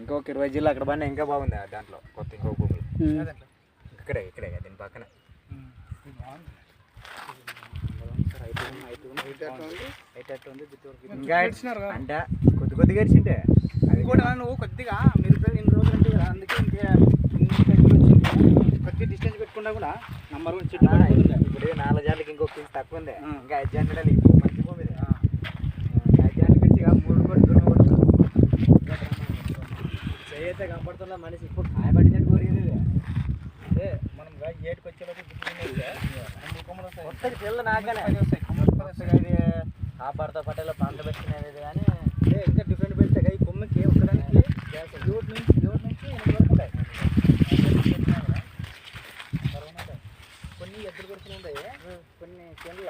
ఇంకొక 20 జిల్లా అక్కడ పడినా ఇంకా బాగుంది దాంట్లో కొత్త ఇంకొక భూములు ఇక్కడే దీని పక్కన ఇంకా అంటే కొద్దిగా గడిచింటే ఇంకోటి నువ్వు కొద్దిగా మీరు ఇన్ని రోజులు అంటే కదా అందుకే కొద్దిగా డిస్టెన్స్ పెట్టుకున్నా కూడా నంబర్ 1 చెట్టు ఇప్పుడు 4 జార్లకి ఇంకొక పీస్ తక్కువ ఉంది ఇంకా 5 జార్లు మంచి భూమి ఇది 5 జార్లు కలిసి 3 కోట్లు దూరం కూడా చేయతే కనపడుతున్నా మనిషి ఇప్పుడు కాయబడినట్టు కోరిగింది అదే మనం ఏటుకు వచ్చేలోపు కొత్తది పిల్ల నాకనే కాపాడుతో పట్టేలో పంట పెట్టుకునేది కానీ ఇంకా డిఫరెంట్ పెడితే ఈ కొమ్మకి ఒక్కడానికి యూట్ నుంచి 8 వరకు ఉంటాయి కొన్ని ఎద్దులు కొడుకుని ఉంటాయి కొన్ని చెండ్ల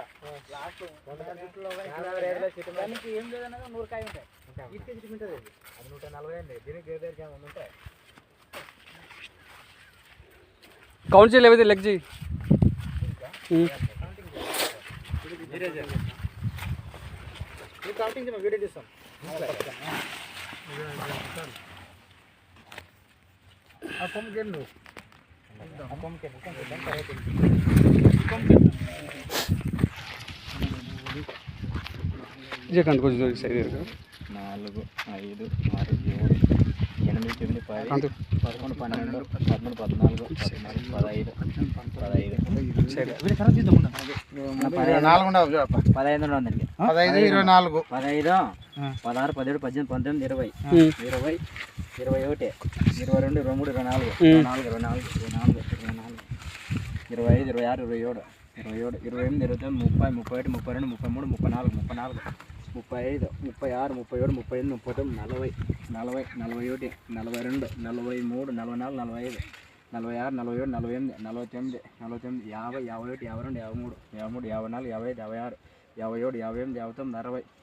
లాస్ట్ దానికి ఏం లేదన్నది 100 కాయ ఉంటాయి ఇస్తే చిట్టి ఉంటుంది అది 140 అండి దీనికి వేరే ఉంటాయి कौन सी लेवे थे लग जी काउंटिंग में वीडियो తీస్తాం ఆ కొమ్మ గెల్లు ఆ కొమ్మ కే ये कांड को जो सही है 4 5 6 7 8 9 10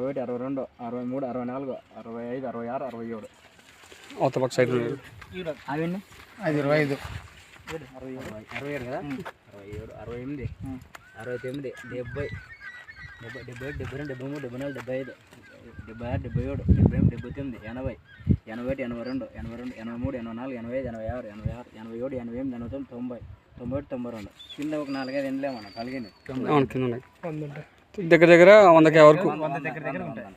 11 12 13 14 और तो साइड में అవన్నీ 25 67 కదా 67 68 69 70 71 72 73 74 75 76 77 81 82 83 84 85 86 87 88 90 కింద ఒక 4-5 ఎండ్లేమన్నా కలిగింది అవును కింద ఉన్నాయి దగ్గర 100 వరకు 100 దగ్గర ఉంటాయి